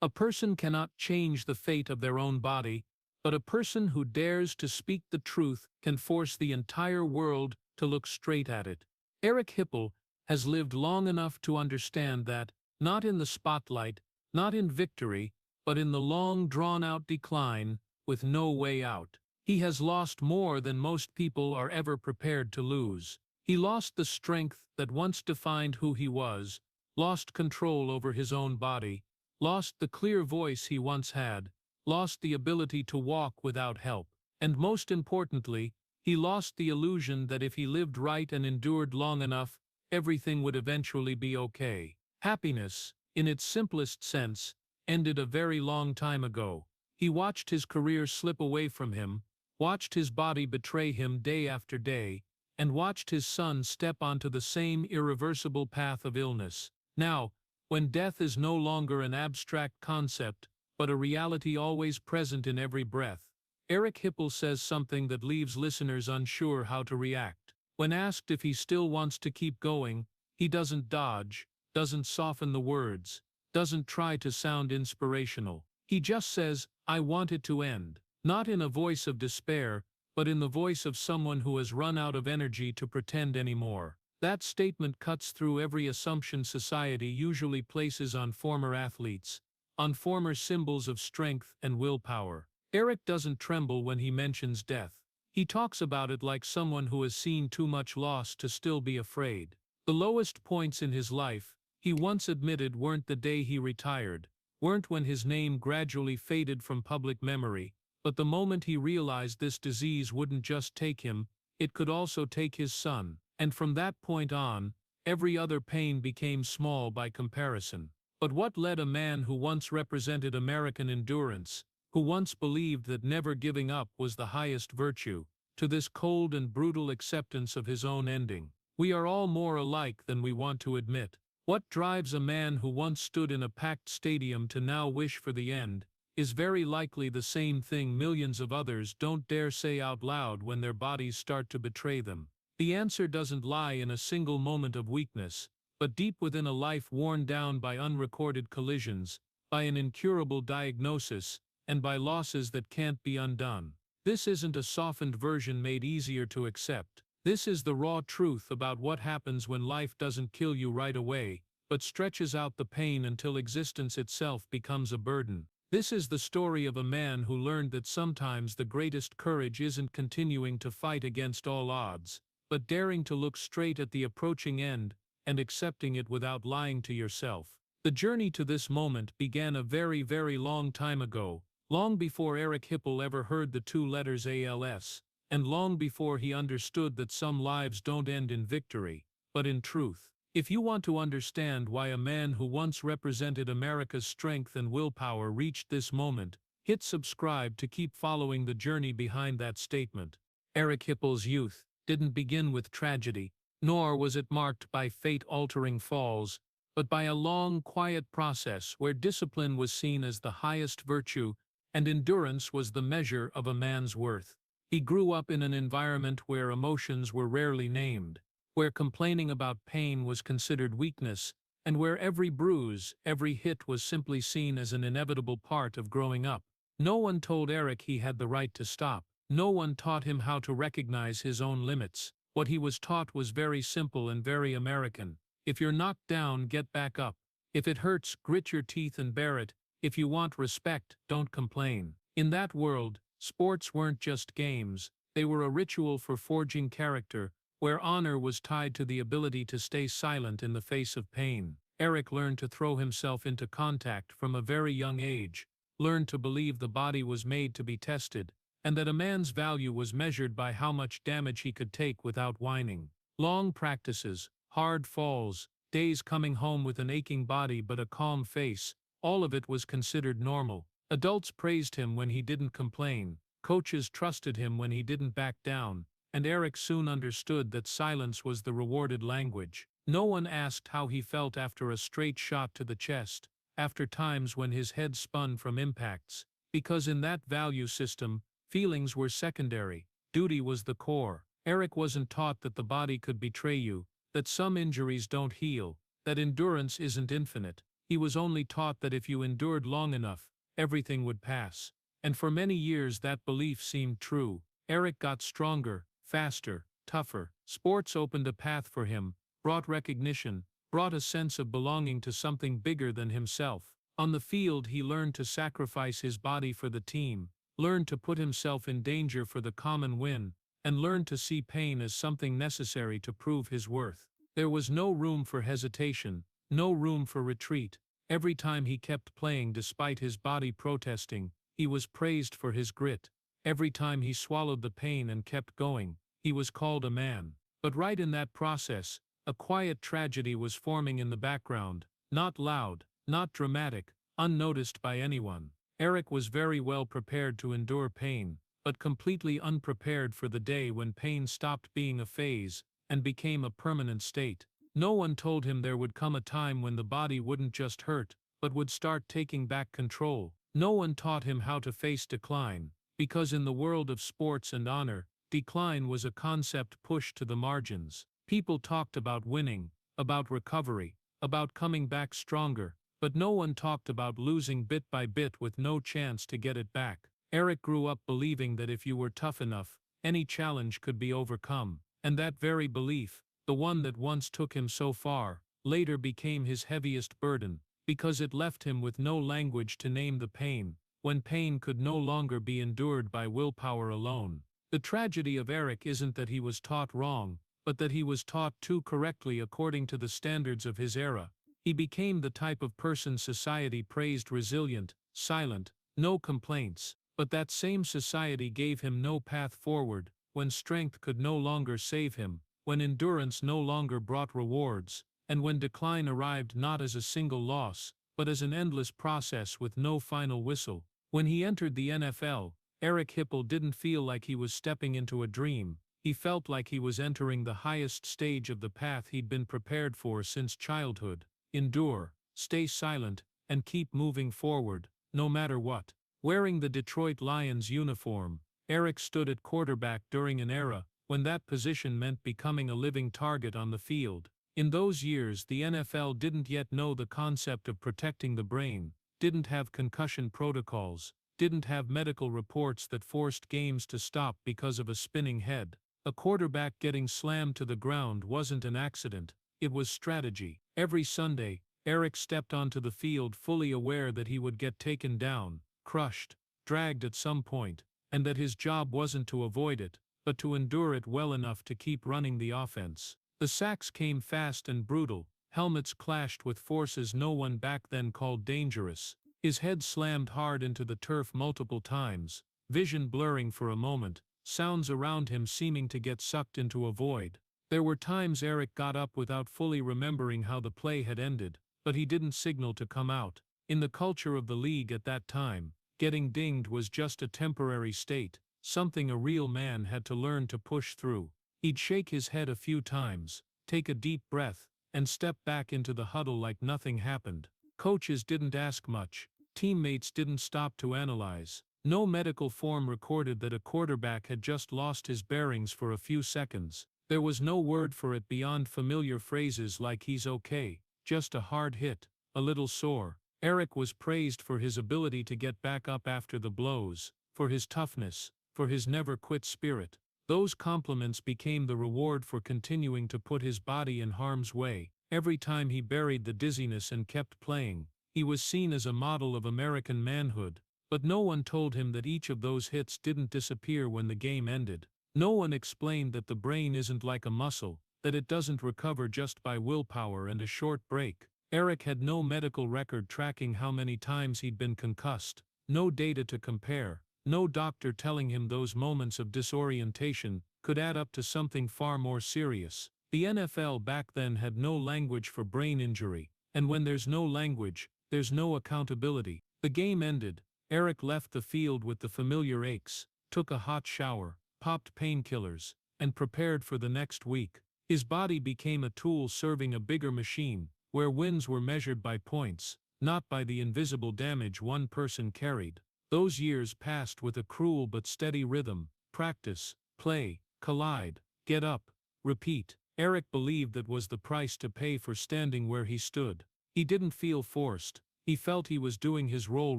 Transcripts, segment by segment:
A person cannot change the fate of their own body, but a person who dares to speak the truth can force the entire world to look straight at it. Eric Hipple has lived long enough to understand that, not in the spotlight, not in victory, but in the long drawn-out decline, with no way out, he has lost more than most people are ever prepared to lose. He lost the strength that once defined who he was, lost control over his own body, lost the clear voice he once had, lost the ability to walk without help, and most importantly, he lost the illusion that if he lived right and endured long enough, everything would eventually be okay. Happiness, in its simplest sense, ended a very long time ago. He watched his career slip away from him, watched his body betray him day after day, and watched his son step onto the same irreversible path of illness. Now, when death is no longer an abstract concept, but a reality always present in every breath, Eric Hipple says something that leaves listeners unsure how to react. When asked if he still wants to keep going, he doesn't dodge, doesn't soften the words, doesn't try to sound inspirational. He just says, "I want it to end," not in a voice of despair, but in the voice of someone who has run out of energy to pretend anymore. That statement cuts through every assumption society usually places on former athletes, on former symbols of strength and willpower. Eric doesn't tremble when he mentions death. He talks about it like someone who has seen too much loss to still be afraid. The lowest points in his life, he once admitted, weren't the day he retired, weren't when his name gradually faded from public memory, but the moment he realized this disease wouldn't just take him, it could also take his son. And from that point on, every other pain became small by comparison. But what led a man who once represented American endurance, who once believed that never giving up was the highest virtue, to this cold and brutal acceptance of his own ending? We are all more alike than we want to admit. What drives a man who once stood in a packed stadium to now wish for the end is very likely the same thing millions of others don't dare say out loud when their bodies start to betray them. The answer doesn't lie in a single moment of weakness, but deep within a life worn down by unrecorded collisions, by an incurable diagnosis, and by losses that can't be undone. This isn't a softened version made easier to accept. This is the raw truth about what happens when life doesn't kill you right away, but stretches out the pain until existence itself becomes a burden. This is the story of a man who learned that sometimes the greatest courage isn't continuing to fight against all odds, but daring to look straight at the approaching end and accepting it without lying to yourself. The journey to this moment began a very, very long time ago, long before Eric Hipple ever heard the two letters ALS, and long before he understood that some lives don't end in victory, but in truth. If you want to understand why a man who once represented America's strength and willpower reached this moment, hit subscribe to keep following the journey behind that statement. Eric Hipple's youth didn't begin with tragedy, nor was it marked by fate-altering falls, but by a long, quiet process where discipline was seen as the highest virtue and endurance was the measure of a man's worth. He grew up in an environment where emotions were rarely named, where complaining about pain was considered weakness, and where every bruise, every hit was simply seen as an inevitable part of growing up. No one told Eric he had the right to stop. No one taught him how to recognize his own limits. What he was taught was very simple and very American. If you're knocked down, get back up. If it hurts, grit your teeth and bear it. If you want respect, don't complain. In that world, sports weren't just games. They were a ritual for forging character, where honor was tied to the ability to stay silent in the face of pain. Eric learned to throw himself into contact from a very young age, learned to believe the body was made to be tested, and that a man's value was measured by how much damage he could take without whining. Long practices, hard falls, days coming home with an aching body but a calm face, all of it was considered normal. Adults praised him when he didn't complain, coaches trusted him when he didn't back down, and Eric soon understood that silence was the rewarded language. No one asked how he felt after a straight shot to the chest, after times when his head spun from impacts, because in that value system, feelings were secondary, duty was the core. Eric wasn't taught that the body could betray you, that some injuries don't heal, that endurance isn't infinite. He was only taught that if you endured long enough, everything would pass. And for many years that belief seemed true. Eric got stronger, faster, tougher. Sports opened a path for him, brought recognition, brought a sense of belonging to something bigger than himself. On the field he learned to sacrifice his body for the team, learned to put himself in danger for the common win, and learned to see pain as something necessary to prove his worth. There was no room for hesitation, no room for retreat. Every time he kept playing despite his body protesting, he was praised for his grit. Every time he swallowed the pain and kept going, he was called a man. But right in that process, a quiet tragedy was forming in the background, not loud, not dramatic, unnoticed by anyone. Eric was very well prepared to endure pain, but completely unprepared for the day when pain stopped being a phase and became a permanent state. No one told him there would come a time when the body wouldn't just hurt, but would start taking back control. No one taught him how to face decline, because in the world of sports and honor, decline was a concept pushed to the margins. People talked about winning, about recovery, about coming back stronger, but no one talked about losing bit by bit with no chance to get it back. Eric grew up believing that if you were tough enough, any challenge could be overcome, and that very belief, the one that once took him so far, later became his heaviest burden, because it left him with no language to name the pain, when pain could no longer be endured by willpower alone. The tragedy of Eric isn't that he was taught wrong, but that he was taught too correctly according to the standards of his era. He became the type of person society praised: resilient, silent, no complaints, but that same society gave him no path forward, when strength could no longer save him, when endurance no longer brought rewards, and when decline arrived not as a single loss, but as an endless process with no final whistle. When he entered the NFL, Eric Hipple didn't feel like he was stepping into a dream. He felt like he was entering the highest stage of the path he'd been prepared for since childhood. Endure, stay silent, and keep moving forward, no matter what. Wearing the Detroit Lions uniform, Eric stood at quarterback during an era when that position meant becoming a living target on the field. In those years, the NFL didn't yet know the concept of protecting the brain, didn't have concussion protocols, didn't have medical reports that forced games to stop because of a spinning head. A quarterback getting slammed to the ground wasn't an accident, it was strategy. Every Sunday, Eric stepped onto the field fully aware that he would get taken down, crushed, dragged at some point, and that his job wasn't to avoid it, but to endure it well enough to keep running the offense. The sacks came fast and brutal, helmets clashed with forces no one back then called dangerous. His head slammed hard into the turf multiple times, vision blurring for a moment, sounds around him seeming to get sucked into a void. There were times Eric got up without fully remembering how the play had ended, but he didn't signal to come out. In the culture of the league at that time, getting dinged was just a temporary state, something a real man had to learn to push through. He'd shake his head a few times, take a deep breath, and step back into the huddle like nothing happened. Coaches didn't ask much. Teammates didn't stop to analyze. No medical form recorded that a quarterback had just lost his bearings for a few seconds. There was no word for it beyond familiar phrases like "he's okay, just a hard hit, a little sore." Eric was praised for his ability to get back up after the blows, for his toughness, for his never-quit spirit. Those compliments became the reward for continuing to put his body in harm's way. Every time he buried the dizziness and kept playing, he was seen as a model of American manhood, but no one told him that each of those hits didn't disappear when the game ended. No one explained that the brain isn't like a muscle, that it doesn't recover just by willpower and a short break. Eric had no medical record tracking how many times he'd been concussed, no data to compare, no doctor telling him those moments of disorientation could add up to something far more serious. The NFL back then had no language for brain injury, and when there's no language, there's no accountability. The game ended. Eric left the field with the familiar aches, took a hot shower, popped painkillers, and prepared for the next week. His body became a tool serving a bigger machine, where wins were measured by points, not by the invisible damage one person carried. Those years passed with a cruel but steady rhythm: practice, play, collide, get up, repeat. Eric believed that was the price to pay for standing where he stood. He didn't feel forced. He felt he was doing his role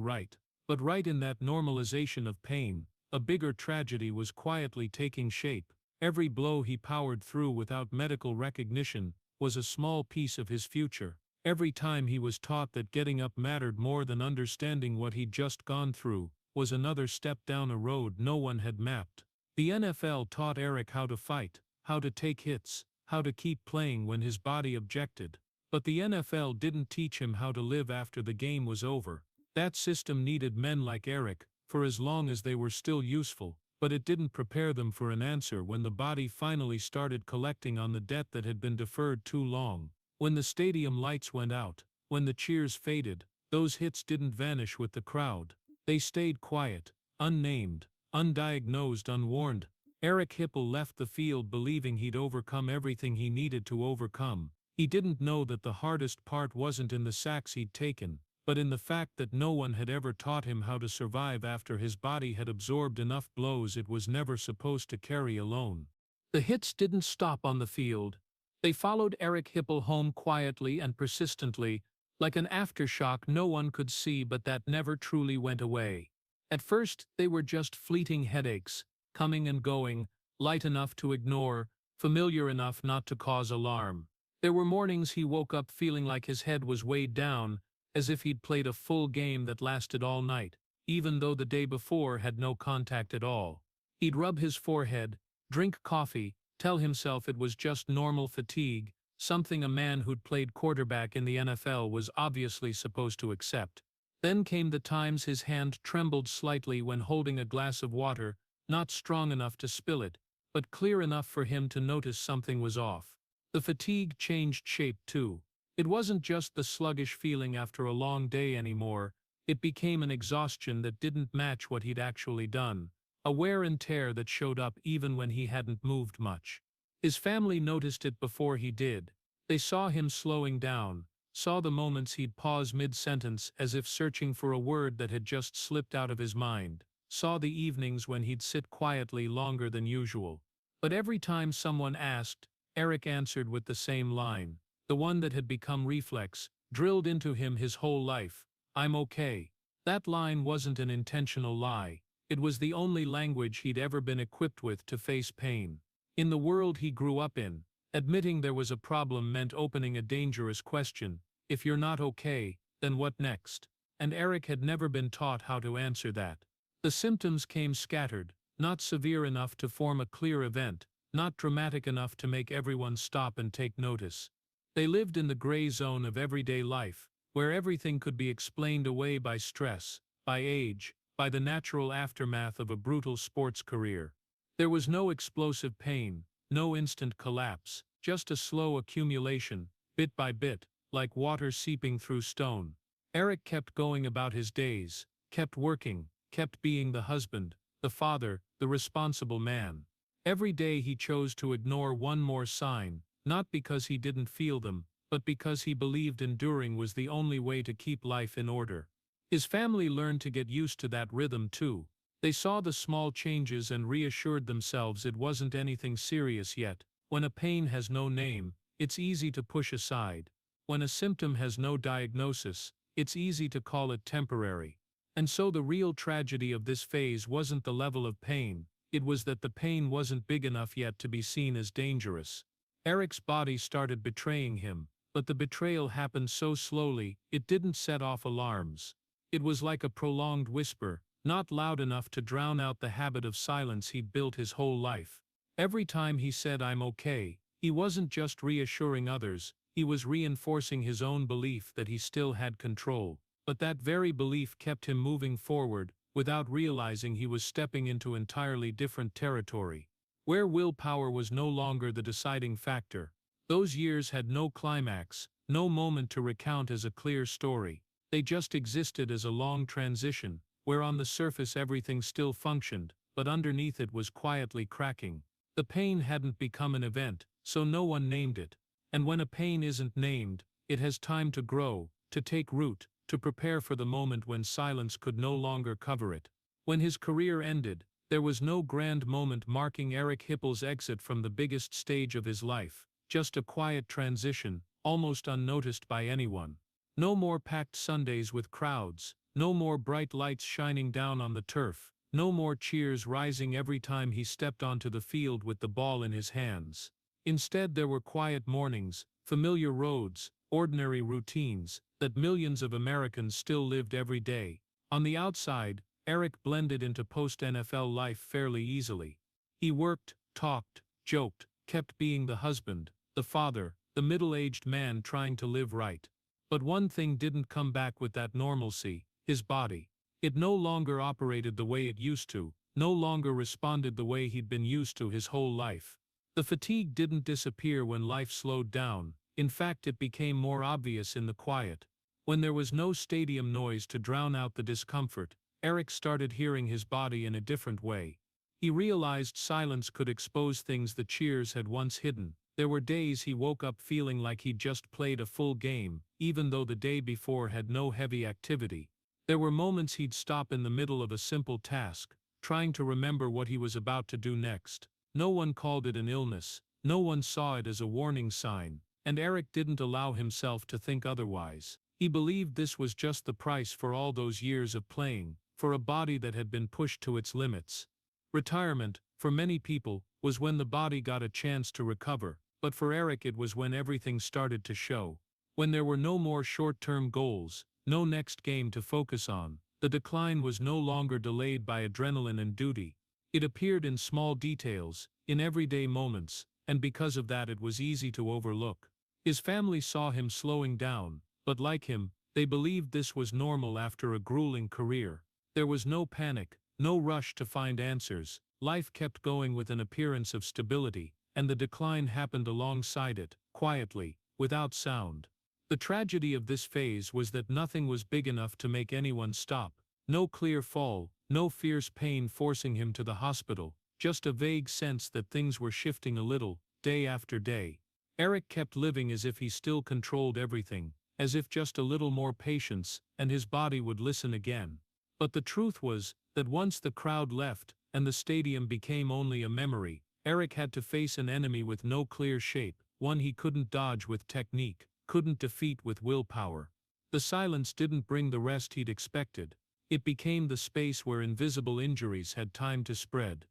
right. But right in that normalization of pain, a bigger tragedy was quietly taking shape. Every blow he powered through without medical recognition was a small piece of his future. Every time he was taught that getting up mattered more than understanding what he'd just gone through, was another step down a road no one had mapped. The NFL taught Eric how to fight, how to take hits, how to keep playing when his body objected. But the NFL didn't teach him how to live after the game was over. That system needed men like Eric, for as long as they were still useful, but it didn't prepare them for an answer when the body finally started collecting on the debt that had been deferred too long. When the stadium lights went out, when the cheers faded, those hits didn't vanish with the crowd. They stayed quiet, unnamed, undiagnosed, unwarned. Eric Hipple left the field believing he'd overcome everything he needed to overcome. He didn't know that the hardest part wasn't in the sacks he'd taken, but in the fact that no one had ever taught him how to survive after his body had absorbed enough blows it was never supposed to carry alone. The hits didn't stop on the field. They followed Eric Hipple home quietly and persistently, like an aftershock no one could see but that never truly went away. At first, they were just fleeting headaches, coming and going, light enough to ignore, familiar enough not to cause alarm. There were mornings he woke up feeling like his head was weighed down, as if he'd played a full game that lasted all night, even though the day before had no contact at all. He'd rub his forehead, drink coffee, tell himself it was just normal fatigue, something a man who'd played quarterback in the NFL was obviously supposed to accept. Then came the times his hand trembled slightly when holding a glass of water, not strong enough to spill it, but clear enough for him to notice something was off. The fatigue changed shape too. It wasn't just the sluggish feeling after a long day anymore, it became an exhaustion that didn't match what he'd actually done, a wear and tear that showed up even when he hadn't moved much. His family noticed it before he did. They saw him slowing down, saw the moments he'd pause mid-sentence as if searching for a word that had just slipped out of his mind, saw the evenings when he'd sit quietly longer than usual. But every time someone asked, Eric answered with the same line, the one that had become reflex, drilled into him his whole life: "I'm okay." That line wasn't an intentional lie. It was the only language he'd ever been equipped with to face pain. In the world he grew up in, admitting there was a problem meant opening a dangerous question: if you're not okay, then what next? And Eric had never been taught how to answer that. The symptoms came scattered, not severe enough to form a clear event, not dramatic enough to make everyone stop and take notice. They lived in the gray zone of everyday life, where everything could be explained away by stress, by age, by the natural aftermath of a brutal sports career. There was no explosive pain, no instant collapse, just a slow accumulation, bit by bit, like water seeping through stone. Eric kept going about his days, kept working, kept being the husband, the father, the responsible man. Every day he chose to ignore one more sign, not because he didn't feel them, but because he believed enduring was the only way to keep life in order. His family learned to get used to that rhythm too. They saw the small changes and reassured themselves it wasn't anything serious yet. When a pain has no name, it's easy to push aside. When a symptom has no diagnosis, it's easy to call it temporary. And so the real tragedy of this phase wasn't the level of pain, it was that the pain wasn't big enough yet to be seen as dangerous. Eric's body started betraying him, but the betrayal happened so slowly, it didn't set off alarms. It was like a prolonged whisper, not loud enough to drown out the habit of silence he'd built his whole life. Every time he said "I'm okay," he wasn't just reassuring others, he was reinforcing his own belief that he still had control. But that very belief kept him moving forward, without realizing he was stepping into entirely different territory, where willpower was no longer the deciding factor. Those years had no climax, no moment to recount as a clear story. They just existed as a long transition, where on the surface everything still functioned, but underneath it was quietly cracking. The pain hadn't become an event, so no one named it. And when a pain isn't named, it has time to grow, to take root, to prepare for the moment when silence could no longer cover it. When his career ended, there was no grand moment marking Eric Hipple's exit from the biggest stage of his life, just a quiet transition, almost unnoticed by anyone. No more packed Sundays with crowds, no more bright lights shining down on the turf, no more cheers rising every time he stepped onto the field with the ball in his hands. Instead, there were quiet mornings, familiar roads, ordinary routines that millions of Americans still lived every day. On the outside, Eric blended into post-NFL life fairly easily. He worked, talked, joked, kept being the husband, the father, the middle-aged man trying to live right. But one thing didn't come back with that normalcy: his body. It no longer operated the way it used to, no longer responded the way he'd been used to his whole life. The fatigue didn't disappear when life slowed down. In fact, it became more obvious in the quiet. When there was no stadium noise to drown out the discomfort, Eric started hearing his body in a different way. He realized silence could expose things the cheers had once hidden. There were days he woke up feeling like he'd just played a full game, even though the day before had no heavy activity. There were moments he'd stop in the middle of a simple task, trying to remember what he was about to do next. No one called it an illness, no one saw it as a warning sign, and Eric didn't allow himself to think otherwise. He believed this was just the price for all those years of playing, for a body that had been pushed to its limits. Retirement, for many people, was when the body got a chance to recover, but for Eric it was when everything started to show. When there were no more short-term goals, no next game to focus on, the decline was no longer delayed by adrenaline and duty. It appeared in small details, in everyday moments, and because of that it was easy to overlook. His family saw him slowing down, but like him, they believed this was normal after a grueling career. There was no panic, no rush to find answers. Life kept going with an appearance of stability, and the decline happened alongside it, quietly, without sound. The tragedy of this phase was that nothing was big enough to make anyone stop. No clear fall, no fierce pain forcing him to the hospital, just a vague sense that things were shifting a little, day after day. Eric kept living as if he still controlled everything, as if just a little more patience, and his body would listen again. But the truth was that once the crowd left, and the stadium became only a memory, Eric had to face an enemy with no clear shape, one he couldn't dodge with technique, couldn't defeat with willpower. The silence didn't bring the rest he'd expected. It became the space where invisible injuries had time to spread.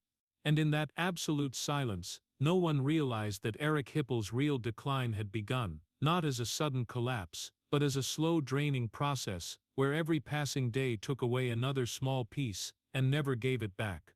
And in that absolute silence, no one realized that Eric Hipple's real decline had begun, not as a sudden collapse, but as a slow draining process, where every passing day took away another small piece, and never gave it back.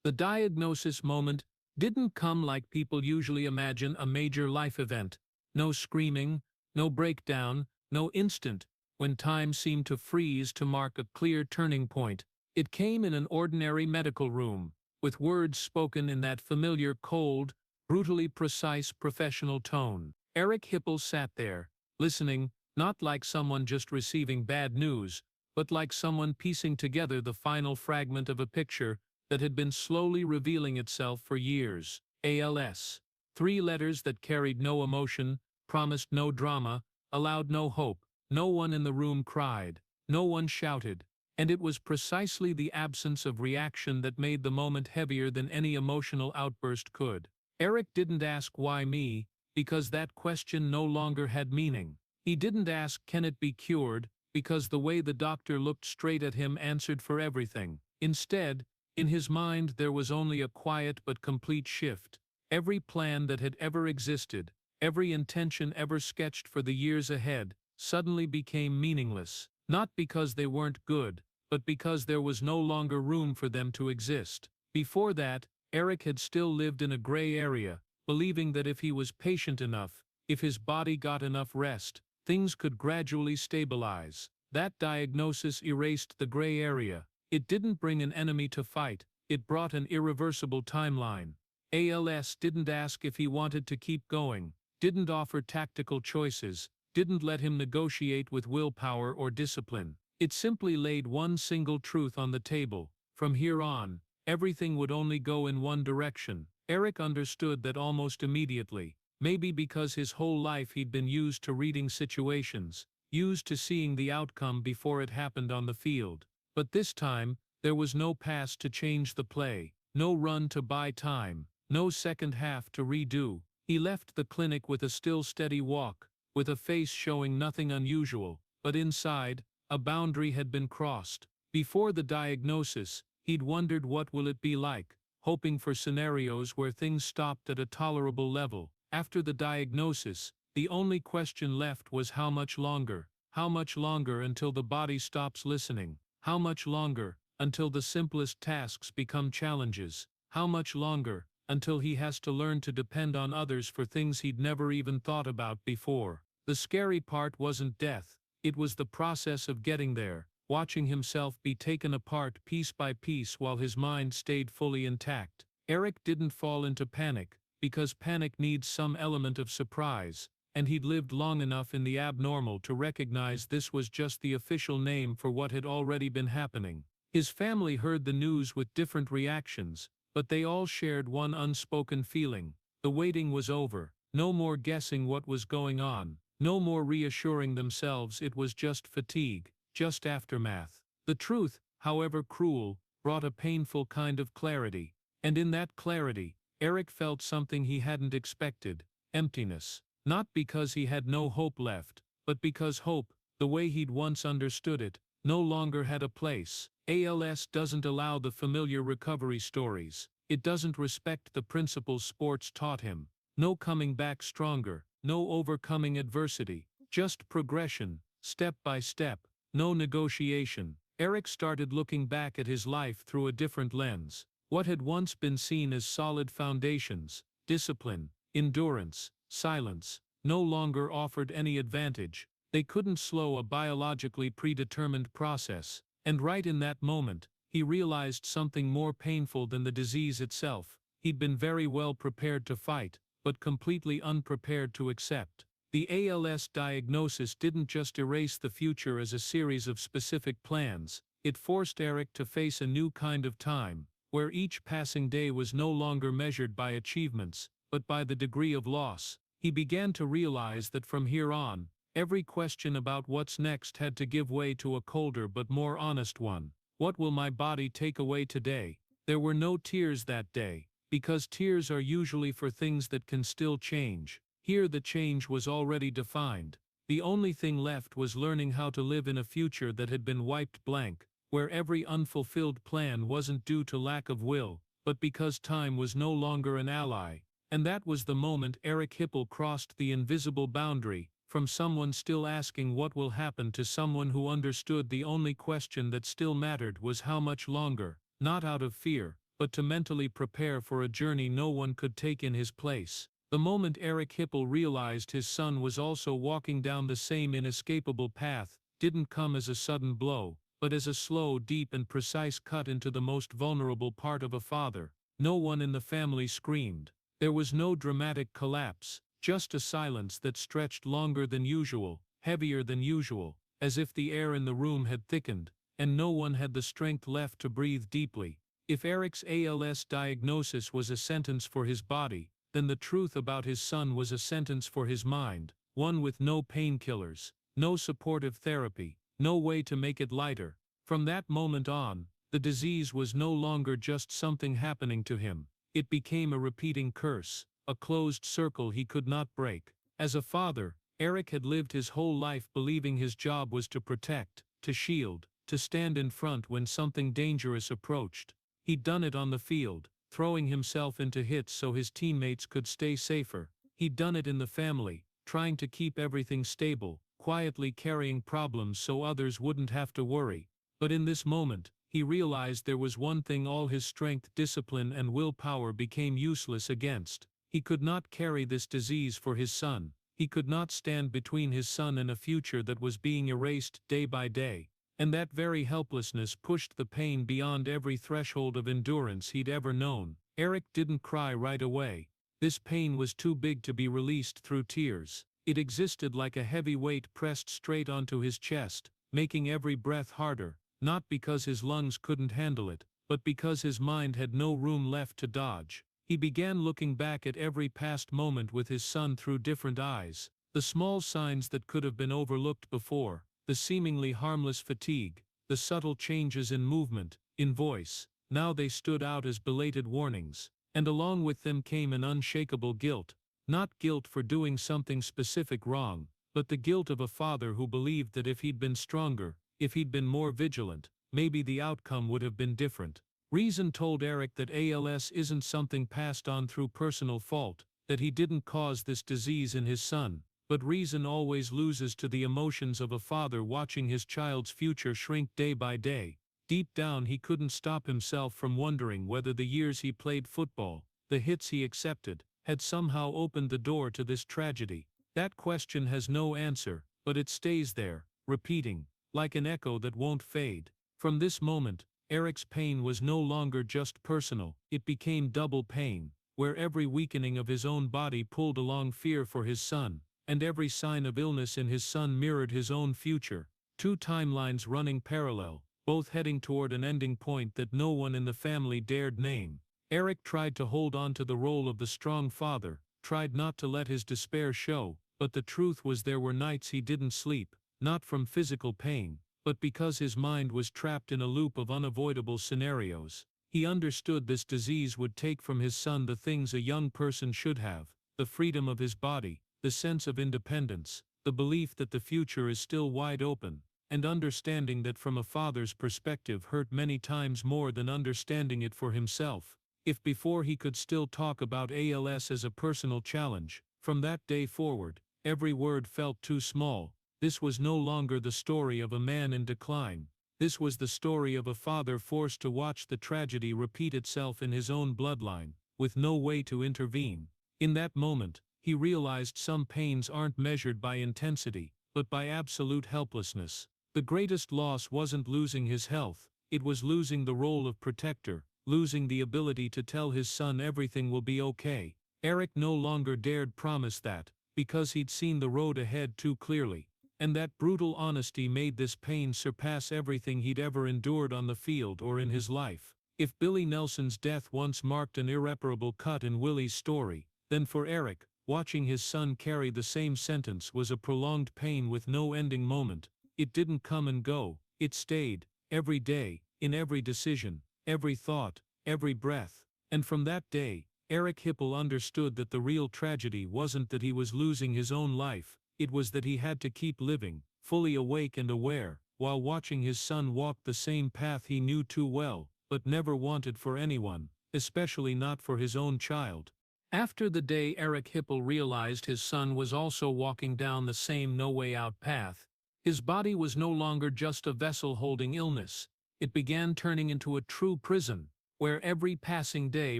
The diagnosis moment didn't come like people usually imagine a major life event. No screaming, no breakdown, no instant, when time seemed to freeze to mark a clear turning point. It came in an ordinary medical room, with words spoken in that familiar cold, brutally precise professional tone. Eric Hipple sat there, listening, not like someone just receiving bad news, but like someone piecing together the final fragment of a picture that had been slowly revealing itself for years. ALS. 3 letters that carried no emotion, promised no drama, allowed no hope. No one in the room cried, no one shouted, and it was precisely the absence of reaction that made the moment heavier than any emotional outburst could. Eric didn't ask why me, because that question no longer had meaning. He didn't ask can it be cured, because the way the doctor looked straight at him answered for everything. Instead, in his mind there was only a quiet but complete shift. Every plan that had ever existed, every intention ever sketched for the years ahead, suddenly became meaningless, not because they weren't good, but because there was no longer room for them to exist. Before that, Eric had still lived in a gray area, believing that if he was patient enough, if his body got enough rest, things could gradually stabilize. That diagnosis erased the gray area. It didn't bring an enemy to fight, it brought an irreversible timeline. ALS didn't ask if he wanted to keep going, didn't offer tactical choices, didn't let him negotiate with willpower or discipline. It simply laid one single truth on the table. From here on, everything would only go in one direction. Eric understood that almost immediately, maybe because his whole life he'd been used to reading situations, used to seeing the outcome before it happened on the field. But this time, there was no pass to change the play, no run to buy time, no second half to redo. He left the clinic with a still steady walk, with a face showing nothing unusual, but inside, a boundary had been crossed. Before the diagnosis, he'd wondered what will it be like, hoping for scenarios where things stopped at a tolerable level. After the diagnosis, the only question left was how much longer? How much longer until the body stops listening? How much longer until the simplest tasks become challenges? How much longer until he has to learn to depend on others for things he'd never even thought about before? The scary part wasn't death, it was the process of getting there, watching himself be taken apart piece by piece while his mind stayed fully intact. Eric didn't fall into panic, because panic needs some element of surprise, and he'd lived long enough in the abnormal to recognize this was just the official name for what had already been happening. His family heard the news with different reactions, but they all shared one unspoken feeling. The waiting was over. No more guessing what was going on. No more reassuring themselves it was just fatigue, just aftermath. The truth, however cruel, brought a painful kind of clarity. And in that clarity, Eric felt something he hadn't expected: emptiness. Not because he had no hope left, but because hope, the way he'd once understood it, no longer had a place. ALS doesn't allow the familiar recovery stories. It doesn't respect the principles sports taught him. No coming back stronger, no overcoming adversity, just progression, step by step, no negotiation. Eric started looking back at his life through a different lens. What had once been seen as solid foundations, discipline, endurance, silence, no longer offered any advantage. They couldn't slow a biologically predetermined process. And right in that moment, he realized something more painful than the disease itself. He'd been very well prepared to fight, but completely unprepared to accept. The ALS diagnosis didn't just erase the future as a series of specific plans, it forced Eric to face a new kind of time, where each passing day was no longer measured by achievements, but by the degree of loss. He began to realize that from here on, every question about what's next had to give way to a colder but more honest one. What will my body take away today? There were no tears that day, because tears are usually for things that can still change. Here the change was already defined. The only thing left was learning how to live in a future that had been wiped blank, where every unfulfilled plan wasn't due to lack of will, but because time was no longer an ally. And that was the moment Eric Hipple crossed the invisible boundary, from someone still asking what will happen to someone who understood the only question that still mattered was how much longer, not out of fear, but to mentally prepare for a journey no one could take in his place. The moment Eric Hipple realized his son was also walking down the same inescapable path didn't come as a sudden blow, but as a slow, deep and precise cut into the most vulnerable part of a father. No one in the family screamed. There was no dramatic collapse, just a silence that stretched longer than usual, heavier than usual, as if the air in the room had thickened, and no one had the strength left to breathe deeply. If Eric's ALS diagnosis was a sentence for his body, then the truth about his son was a sentence for his mind, one with no painkillers, no supportive therapy, no way to make it lighter. From that moment on, the disease was no longer just something happening to him. It became a repeating curse, a closed circle he could not break. As a father, Eric had lived his whole life believing his job was to protect, to shield, to stand in front when something dangerous approached. He'd done it on the field, throwing himself into hits so his teammates could stay safer. He'd done it in the family, trying to keep everything stable, quietly carrying problems so others wouldn't have to worry. But in this moment, he realized there was one thing all his strength, discipline and willpower became useless against. He could not carry this disease for his son. He could not stand between his son and a future that was being erased day by day. And that very helplessness pushed the pain beyond every threshold of endurance he'd ever known. Eric didn't cry right away. This pain was too big to be released through tears. It existed like a heavy weight pressed straight onto his chest, making every breath harder, not because his lungs couldn't handle it, but because his mind had no room left to dodge. He began looking back at every past moment with his son through different eyes, the small signs that could have been overlooked before, the seemingly harmless fatigue, the subtle changes in movement, in voice. Now they stood out as belated warnings, and along with them came an unshakable guilt. Not guilt for doing something specific wrong, but the guilt of a father who believed that if he'd been stronger, if he'd been more vigilant, maybe the outcome would have been different. Reason told Eric that ALS isn't something passed on through personal fault, that he didn't cause this disease in his son, but reason always loses to the emotions of a father watching his child's future shrink day by day. Deep down he couldn't stop himself from wondering whether the years he played football, the hits he accepted, had somehow opened the door to this tragedy. That question has no answer, but it stays there, repeating, like an echo that won't fade. From this moment, Eric's pain was no longer just personal, it became double pain, where every weakening of his own body pulled along fear for his son, and every sign of illness in his son mirrored his own future. Two timelines running parallel, both heading toward an ending point that no one in the family dared name. Eric tried to hold on to the role of the strong father, tried not to let his despair show, but the truth was there were nights he didn't sleep, not from physical pain, but because his mind was trapped in a loop of unavoidable scenarios. He understood this disease would take from his son the things a young person should have: the freedom of his body, the sense of independence, the belief that the future is still wide open, and understanding that from a father's perspective hurt many times more than understanding it for himself. If before he could still talk about ALS as a personal challenge, from that day forward, every word felt too small. This was no longer the story of a man in decline. This was the story of a father forced to watch the tragedy repeat itself in his own bloodline, with no way to intervene. In that moment, he realized some pains aren't measured by intensity, but by absolute helplessness. The greatest loss wasn't losing his health, it was losing the role of protector, losing the ability to tell his son everything will be okay. Eric no longer dared promise that, because he'd seen the road ahead too clearly. And that brutal honesty made this pain surpass everything he'd ever endured on the field or in his life. If Billy Nelson's death once marked an irreparable cut in Willie's story, then for Eric, watching his son carry the same sentence was a prolonged pain with no ending moment. It didn't come and go, it stayed, every day, in every decision, every thought, every breath. And from that day, Eric Hipple understood that the real tragedy wasn't that he was losing his own life, it was that he had to keep living, fully awake and aware, while watching his son walk the same path he knew too well, but never wanted for anyone, especially not for his own child. After the day Eric Hipple realized his son was also walking down the same no-way-out path, his body was no longer just a vessel holding illness. It began turning into a true prison, where every passing day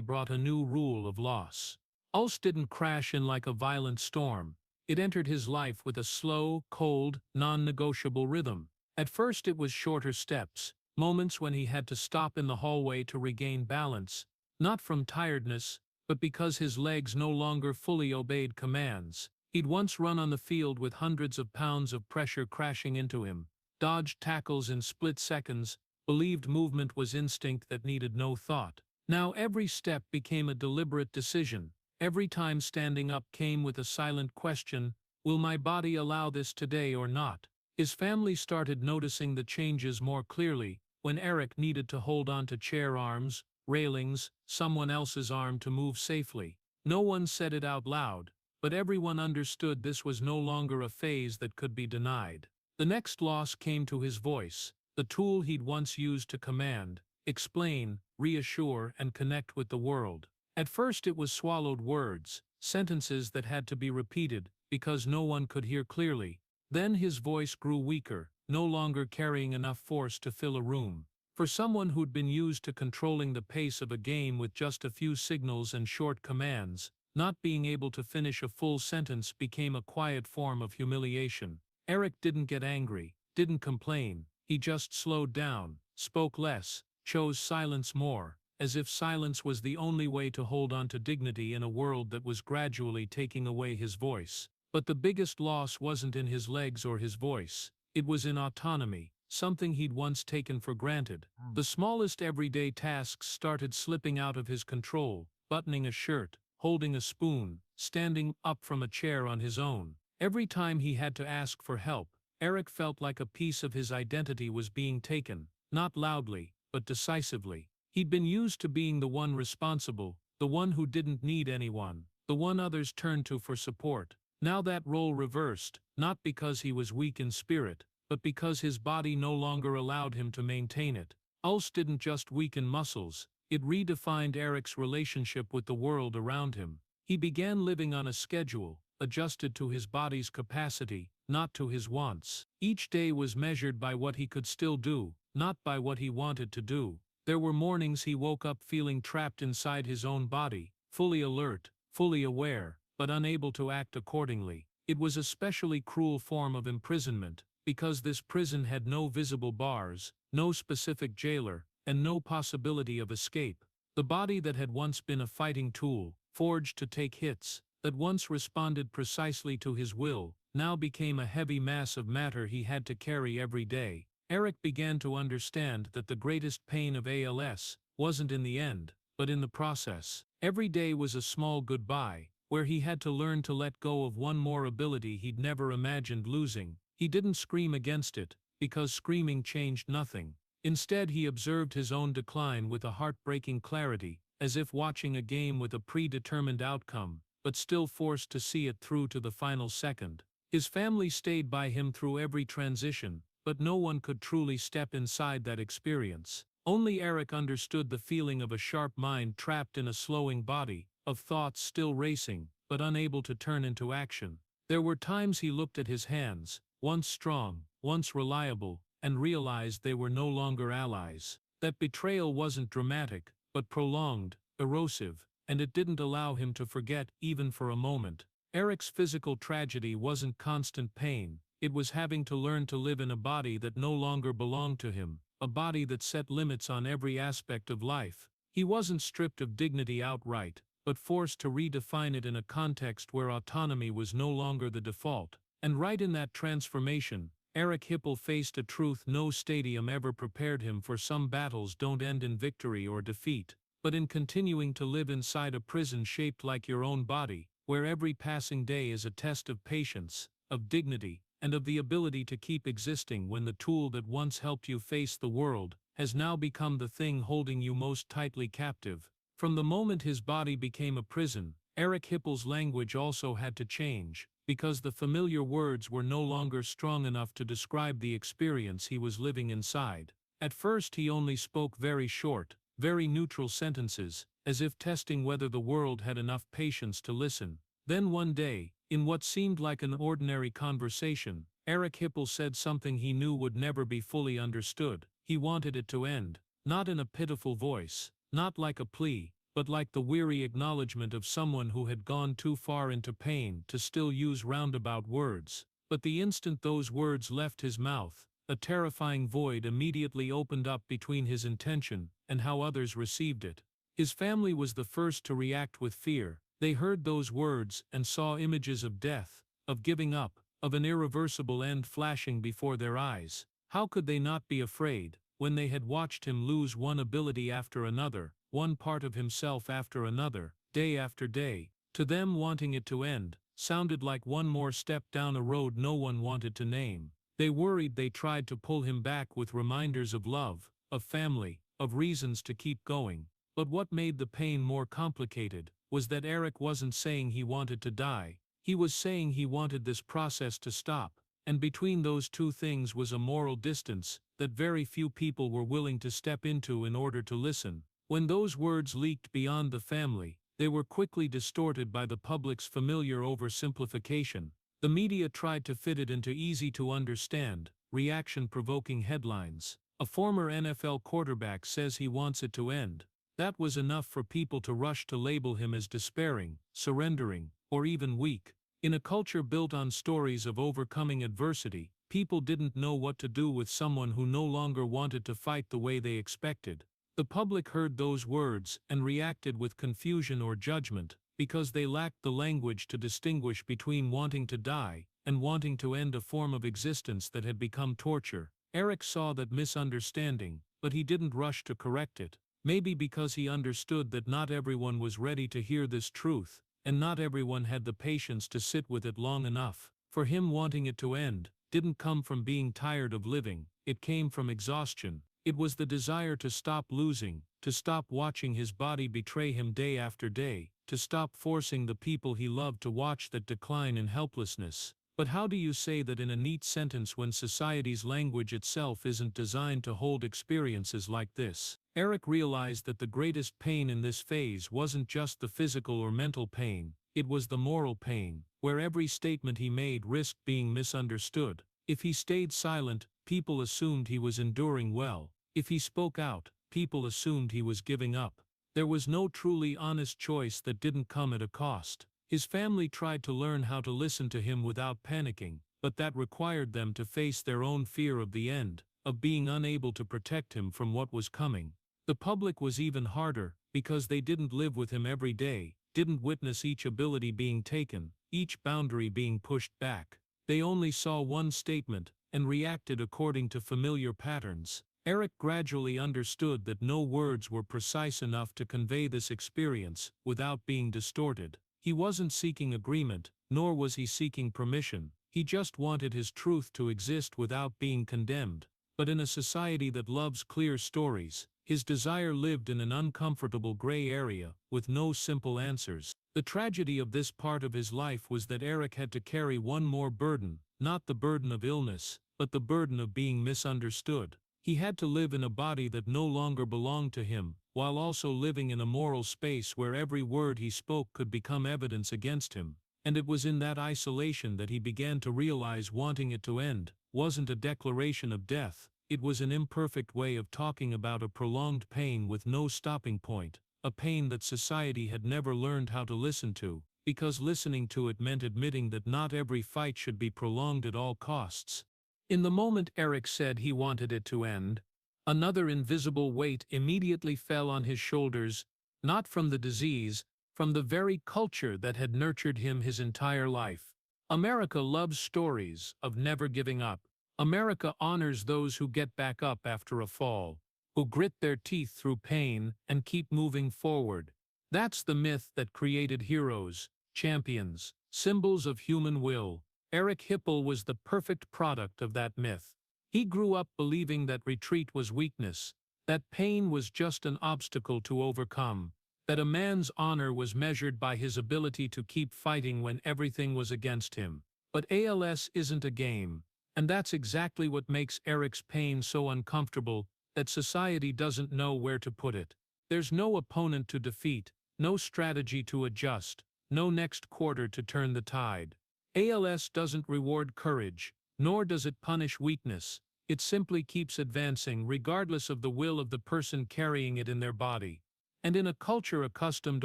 brought a new rule of loss. Ulce didn't crash in like a violent storm. It entered his life with a slow, cold, non-negotiable rhythm. At first it was shorter steps, moments when he had to stop in the hallway to regain balance, not from tiredness, but because his legs no longer fully obeyed commands. He'd once run on the field with hundreds of pounds of pressure crashing into him, dodged tackles in split seconds, believed movement was instinct that needed no thought. Now every step became a deliberate decision. Every time standing up came with a silent question: will my body allow this today or not? His family started noticing the changes more clearly when Eric needed to hold on to chair arms, railings, someone else's arm to move safely. No one said it out loud, but everyone understood this was no longer a phase that could be denied. The next loss came to his voice, the tool he'd once used to command, explain, reassure, and connect with the world. At first it was swallowed words, sentences that had to be repeated, because no one could hear clearly. Then his voice grew weaker, no longer carrying enough force to fill a room. For someone who'd been used to controlling the pace of a game with just a few signals and short commands, not being able to finish a full sentence became a quiet form of humiliation. Eric didn't get angry, didn't complain, he just slowed down, spoke less, chose silence more, as if silence was the only way to hold on to dignity in a world that was gradually taking away his voice. But the biggest loss wasn't in his legs or his voice, it was in autonomy, something he'd once taken for granted. The smallest everyday tasks started slipping out of his control: buttoning a shirt, holding a spoon, standing up from a chair on his own. Every time he had to ask for help, Eric felt like a piece of his identity was being taken, not loudly, but decisively. He'd been used to being the one responsible, the one who didn't need anyone, the one others turned to for support. Now that role reversed, not because he was weak in spirit, but because his body no longer allowed him to maintain it. Ulce didn't just weaken muscles, it redefined Eric's relationship with the world around him. He began living on a schedule, adjusted to his body's capacity, not to his wants. Each day was measured by what he could still do, not by what he wanted to do. There were mornings he woke up feeling trapped inside his own body, fully alert, fully aware, but unable to act accordingly. It was a especially cruel form of imprisonment, because this prison had no visible bars, no specific jailer, and no possibility of escape. The body that had once been a fighting tool, forged to take hits, that once responded precisely to his will, now became a heavy mass of matter he had to carry every day. Eric began to understand that the greatest pain of ALS wasn't in the end, but in the process. Every day was a small goodbye, where he had to learn to let go of one more ability he'd never imagined losing. He didn't scream against it, because screaming changed nothing. Instead, he observed his own decline with a heartbreaking clarity, as if watching a game with a predetermined outcome, but still forced to see it through to the final second. His family stayed by him through every transition, but no one could truly step inside that experience. Only Eric understood the feeling of a sharp mind trapped in a slowing body, of thoughts still racing, but unable to turn into action. There were times he looked at his hands, once strong, once reliable, and realized they were no longer allies. That betrayal wasn't dramatic, but prolonged, erosive, and it didn't allow him to forget even for a moment. Eric's physical tragedy wasn't constant pain, it was having to learn to live in a body that no longer belonged to him, a body that set limits on every aspect of life. He wasn't stripped of dignity outright, but forced to redefine it in a context where autonomy was no longer the default. And right in that transformation, Eric Hipple faced a truth no stadium ever prepared him for. Some battles don't end in victory or defeat, but in continuing to live inside a prison shaped like your own body, where every passing day is a test of patience, of dignity, and of the ability to keep existing when the tool that once helped you face the world has now become the thing holding you most tightly captive. From the moment his body became a prison, Eric Hipple's language also had to change, because the familiar words were no longer strong enough to describe the experience he was living inside. At first he only spoke very short, very neutral sentences, as if testing whether the world had enough patience to listen. Then one day, in what seemed like an ordinary conversation, Eric Hipple said something he knew would never be fully understood. He wanted it to end, not in a pitiful voice, not like a plea, but like the weary acknowledgement of someone who had gone too far into pain to still use roundabout words. But the instant those words left his mouth, a terrifying void immediately opened up between his intention and how others received it. His family was the first to react with fear. They heard those words and saw images of death, of giving up, of an irreversible end flashing before their eyes. How could they not be afraid, when they had watched him lose one ability after another, one part of himself after another, day after day? To them, wanting it to end sounded like one more step down a road no one wanted to name. They worried. They tried to pull him back with reminders of love, of family, of reasons to keep going. But what made the pain more complicated was that Eric wasn't saying he wanted to die, he was saying he wanted this process to stop, and between those two things was a moral distance that very few people were willing to step into in order to listen. When those words leaked beyond the family, they were quickly distorted by the public's familiar oversimplification. The media tried to fit it into easy-to-understand, reaction-provoking headlines. A former NFL quarterback says he wants it to end. That was enough for people to rush to label him as despairing, surrendering, or even weak. In a culture built on stories of overcoming adversity, people didn't know what to do with someone who no longer wanted to fight the way they expected. The public heard those words and reacted with confusion or judgment, because they lacked the language to distinguish between wanting to die and wanting to end a form of existence that had become torture. Eric saw that misunderstanding, but he didn't rush to correct it. Maybe because he understood that not everyone was ready to hear this truth, and not everyone had the patience to sit with it long enough. For him, wanting it to end didn't come from being tired of living, it came from exhaustion. It was the desire to stop losing, to stop watching his body betray him day after day, to stop forcing the people he loved to watch that decline in helplessness. But how do you say that in a neat sentence when society's language itself isn't designed to hold experiences like this? Eric realized that the greatest pain in this phase wasn't just the physical or mental pain, it was the moral pain, where every statement he made risked being misunderstood. If he stayed silent, people assumed he was enduring well. If he spoke out, people assumed he was giving up. There was no truly honest choice that didn't come at a cost. His family tried to learn how to listen to him without panicking, but that required them to face their own fear of the end, of being unable to protect him from what was coming. The public was even harder, because they didn't live with him every day, didn't witness each ability being taken, each boundary being pushed back. They only saw one statement, and reacted according to familiar patterns. Eric gradually understood that no words were precise enough to convey this experience without being distorted. He wasn't seeking agreement, nor was he seeking permission. He just wanted his truth to exist without being condemned. But in a society that loves clear stories, his desire lived in an uncomfortable gray area, with no simple answers. The tragedy of this part of his life was that Eric had to carry one more burden, not the burden of illness, but the burden of being misunderstood. He had to live in a body that no longer belonged to him, while also living in a moral space where every word he spoke could become evidence against him. And it was in that isolation that he began to realize wanting it to end wasn't a declaration of death, it was an imperfect way of talking about a prolonged pain with no stopping point, a pain that society had never learned how to listen to, because listening to it meant admitting that not every fight should be prolonged at all costs. In the moment Eric said he wanted it to end, another invisible weight immediately fell on his shoulders, not from the disease, from the very culture that had nurtured him his entire life. America loves stories of never giving up. America honors those who get back up after a fall, who grit their teeth through pain and keep moving forward. That's the myth that created heroes, champions, symbols of human will. Eric Hipple was the perfect product of that myth. He grew up believing that retreat was weakness, that pain was just an obstacle to overcome, that a man's honor was measured by his ability to keep fighting when everything was against him. But ALS isn't a game, and that's exactly what makes Eric's pain so uncomfortable, that society doesn't know where to put it. There's no opponent to defeat, no strategy to adjust, no next quarter to turn the tide. ALS doesn't reward courage, nor does it punish weakness. It simply keeps advancing regardless of the will of the person carrying it in their body. And in a culture accustomed